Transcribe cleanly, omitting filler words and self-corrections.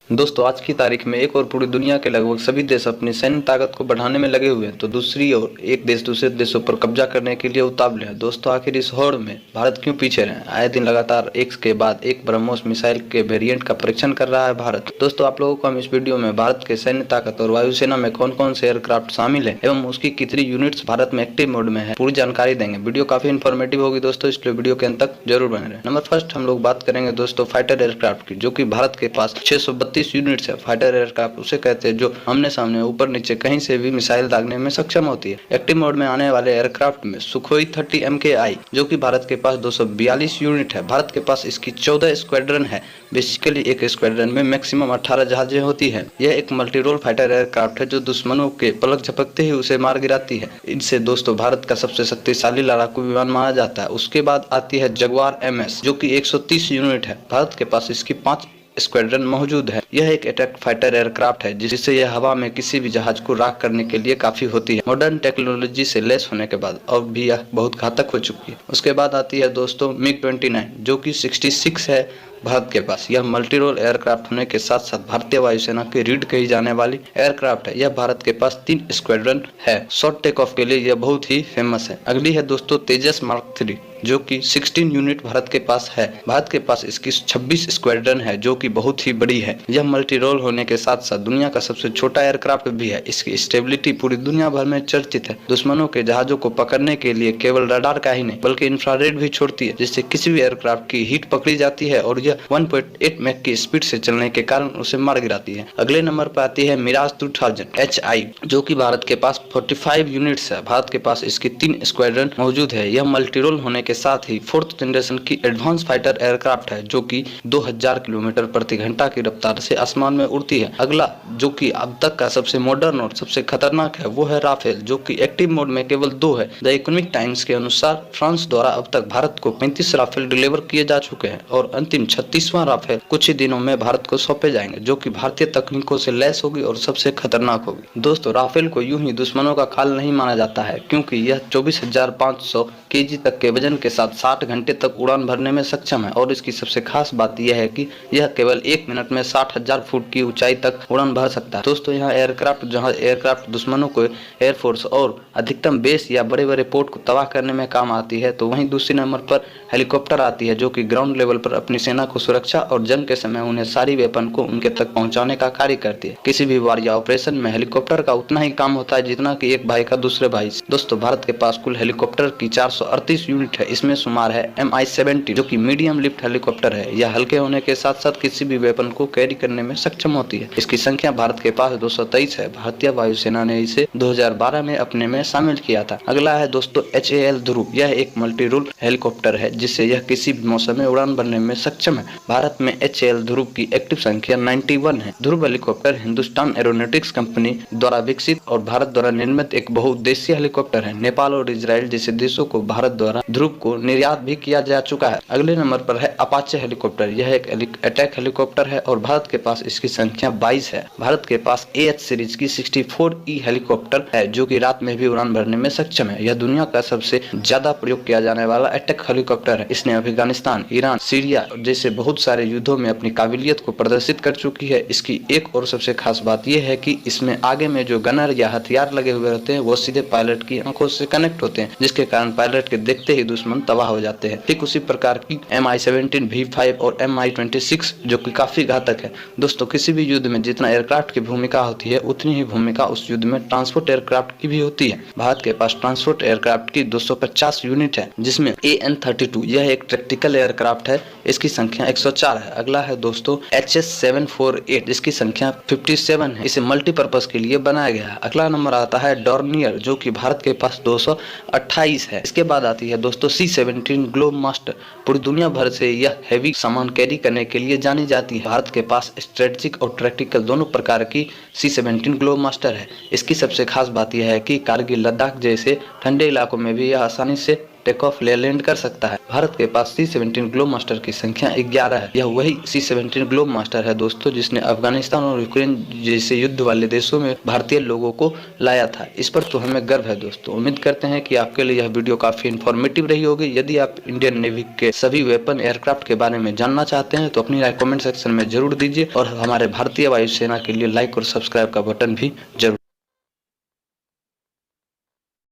दोस्तों आज की तारीख में एक और पूरी दुनिया के लगभग सभी देश अपनी सैन्य ताकत को बढ़ाने में लगे हुए हैं, तो दूसरी ओर एक देश दूसरे देशों पर कब्जा करने के लिए उतावले हैं। दोस्तों आखिर इस होड़ में भारत क्यों पीछे रहे? आए दिन लगातार एक के बाद एक ब्रह्मोस मिसाइल के वेरिएंट का परीक्षण कर रहा है भारत। दोस्तों आप लोगों को हम इस वीडियो में भारत के सैन्य ताकत और वायुसेना में कौन कौन से एयरक्राफ्ट शामिल है एवं उसकी कितनी यूनिट्स भारत में एक्टिव मोड में है पूरी जानकारी देंगे। वीडियो काफी इन्फॉर्मेटिव होगी दोस्तों, इसलिए वीडियो के अंत तक जरूर बने रहे। नंबर फर्स्ट हम लोग बात करेंगे दोस्तों फाइटर एयरक्राफ्ट की, जो की भारत के पास 632 यूनिट्स है। फाइटर एयरक्राफ्ट उसे कहते हैं जो आमने सामने ऊपर नीचे कहीं से भी मिसाइल दागने में सक्षम होती है। एक्टिव मोड में आने वाले एयरक्राफ्ट में सुखोई 30 MKI जो कि भारत के पास 242 यूनिट है। भारत के पास इसकी 14 स्क्वाड्रन है। बेसिकली एक स्क्वाड्रन में मैक्सिमम 18 जहाजें होती है। यह एक मल्टी रोल फाइटर एयरक्राफ्ट है जो दुश्मनों के पलक झपकते ही उसे मार गिराती है। इनसे दोस्तों भारत का सबसे शक्तिशाली लड़ाकू विमान माना जाता है। उसके बाद आती है जगुआर MS जो कि 130 यूनिट है। भारत के पास इसकी 5 स्क्वाड्रन मौजूद है। यह एक अटैक फाइटर एयरक्राफ्ट है जिससे यह हवा में किसी भी जहाज को राख करने के लिए काफी होती है। मॉडर्न टेक्नोलॉजी से लेस होने के बाद अब भी यह बहुत घातक हो चुकी है। उसके बाद आती है दोस्तों MiG-29 जो कि 66 है भारत के पास। यह मल्टी रोल एयरक्राफ्ट होने के साथ साथ भारतीय वायुसेना की रीढ़ कही जाने वाली एयरक्राफ्ट है। यह भारत के पास 3 स्क्वाड्रन है। शॉर्ट टेक ऑफ के लिए यह बहुत ही फेमस है। अगली है दोस्तों तेजस मार्क 3 जो कि 16 यूनिट भारत के पास है। भारत के पास इसकी 26 स्क्वाड्रन है जो कि बहुत ही बड़ी है। यह मल्टी रोल होने के साथ साथ दुनिया का सबसे छोटा एयरक्राफ्ट भी है। इसकी स्टेबिलिटी पूरी दुनिया भर में चर्चित है। दुश्मनों के जहाजों को पकड़ने के लिए केवल रडार का ही नहीं बल्कि इंफ्रारेड भी छोड़ती है, जिससे किसी भी एयरक्राफ्ट की हीट पकड़ी जाती है और यह 1.8 मैक की स्पीड से चलने के कारण उसे मार गिराती है। अगले नंबर पर आती है मिराज 2000 HI जो कि भारत के पास 45 यूनिट्स है। भारत के पास इसकी 3 स्क्वाड्रन मौजूद है। यह मल्टी रोल होने के साथ ही 4th जनरेशन की एडवांस फाइटर एयरक्राफ्ट है जो कि 2000 किलोमीटर प्रति घंटा की रफ्तार से आसमान में उड़ती है। अगला जो कि अब तक का सबसे मॉडर्न और सबसे खतरनाक है वो है राफेल जो कि एक्टिव मोड में केवल 2 है। द इकोनॉमिक टाइम्स के अनुसार फ्रांस द्वारा अब तक भारत को 35 राफेल डिलीवर किए जा चुके हैं और अंतिम 36वां राफेल कुछ ही दिनों में भारत को सौंपे जाएंगे, जो कि भारतीय तकनीकों से लैस होगी और सबसे खतरनाक होगी। दोस्तों राफेल को यूं ही दुश्मनों का खाल नहीं माना जाता है क्योंकि यह 24,500 kg तक के वजन के साथ 60 घंटे तक उड़ान भरने में सक्षम है। और इसकी सबसे खास बात यह है कि यह केवल 1 मिनट में 60,000 फुट की ऊंचाई तक उड़ान भर सकता है। दोस्तों जहां एयरक्राफ्ट दुश्मनों को एयरफोर्स और अधिकतम बेस या बड़े बड़े पोर्ट को तबाह करने में काम आती है, तो वहीं दूसरी नंबर पर हेलीकॉप्टर आती है जो कि ग्राउंड लेवल पर अपनी सेना को सुरक्षा और जंग के समय उन्हें सारी वेपन को उनके तक पहुंचाने का कार्य करती है। किसी भी वार या ऑपरेशन में हेलीकॉप्टर का उतना ही काम होता है जितना कि एक भाई का दूसरे भाई से। दोस्तों भारत के पास कुल हेलीकॉप्टर की 438 यूनिट है। इसमें शुमार है Mi-70 जो कि मीडियम लिफ्ट हेलीकॉप्टर है। यह हल्के होने के साथ साथ किसी भी वेपन को कैरी करने में सक्षम होती है। इसकी संख्या भारत के पास 223 है। भारतीय वायुसेना ने इसे 2012 में अपने में शामिल किया था। अगला है दोस्तों HAL ध्रुव। यह एक मल्टी रोल हेलीकॉप्टर है जिससे यह किसी भी मौसम में उड़ान भरने में सक्षम है। भारत में HAL ध्रुव की एक्टिव संख्या 91 है। ध्रुव हेलीकॉप्टर हिंदुस्तान एरोनॉटिक्स कंपनी द्वारा विकसित और भारत द्वारा निर्मित एक बहुउद्देशीय हेलीकॉप्टर है। नेपाल और इजराइल जैसे देशों को भारत द्वारा ध्रुव को निर्यात भी किया जा चुका है। अगले नंबर पर है अपाचे हेलीकॉप्टर। यह एक अटैक हेलीकॉप्टर है और भारत के पास इसकी संख्या 22 है। भारत के पास AH सीरीज की 64E हेलीकॉप्टर है जो कि रात में भी उड़ान भरने में सक्षम है। यह दुनिया का सबसे ज्यादा प्रयोग किया जाने वाला अटैक हेलीकॉप्टर है। इसने अफगानिस्तान, ईरान, सीरिया जैसे बहुत सारे युद्धों में अपनी काबिलियत को प्रदर्शित कर चुकी है। इसकी एक और सबसे खास बात यह है कि इसमें आगे में जो गनर या हथियार लगे हुए रहते हैं वो सीधे पायलट की आंखों से कनेक्ट होते हैं, जिसके कारण पायलट के देखते ही दुश्मन तबाह हो जाते हैं। ठीक उसी प्रकार की Mi-17 V5 और Mi-26 जो कि काफी घातक है। दोस्तों किसी भी युद्ध में जितना एयरक्राफ्ट की भूमिका होती है उतनी ही भूमिका उस युद्ध में ट्रांसपोर्ट एयरक्राफ्ट की भी होती है। भारत के पास ट्रांसपोर्ट एयरक्राफ्ट की 250 यूनिट है जिसमें AN-32 यह एक टैक्टिकल एयरक्राफ्ट है। इसकी संख्या 104 है। अगला है दोस्तों HS-748 जिसकी संख्या 57 है। इसे मल्टीपर्पज के लिए बनाया गया है। अगला नंबर आता है डॉर्नियर जो कि भारत के पास 228 है। इसके बाद आती है दोस्तों C-17 ग्लोब मास्टर। पूरी दुनिया भर से यह हैवी सामान कैरी करने के लिए जानी जाती है। भारत के पास स्ट्रेटेजिक और टैक्टिकल दोनों प्रकार की C-17 ग्लोब मास्टर है। इसकी सबसे खास बात यह है कि कारगिल, लद्दाख जैसे ठंडे इलाकों में भी यह आसानी से टेक ऑफ ले लैंड कर सकता है। भारत के पास C-17 ग्लोब मास्टर की संख्या 11 है। यह वही C-17 ग्लोब मास्टर है दोस्तों जिसने अफगानिस्तान और यूक्रेन जैसे युद्ध वाले देशों में भारतीय लोगों को लाया था। इस पर तो हमें गर्व है दोस्तों। उम्मीद करते हैं कि आपके लिए यह वीडियो काफी इन्फॉर्मेटिव रही होगी। यदि आप इंडियन नेवी के सभी वेपन एयरक्राफ्ट के बारे में जानना चाहते हैं तो अपनी राय कमेंट सेक्शन में जरूर दीजिए और हमारे भारतीय वायुसेना के लिए लाइक और सब्सक्राइब का बटन भी जरूर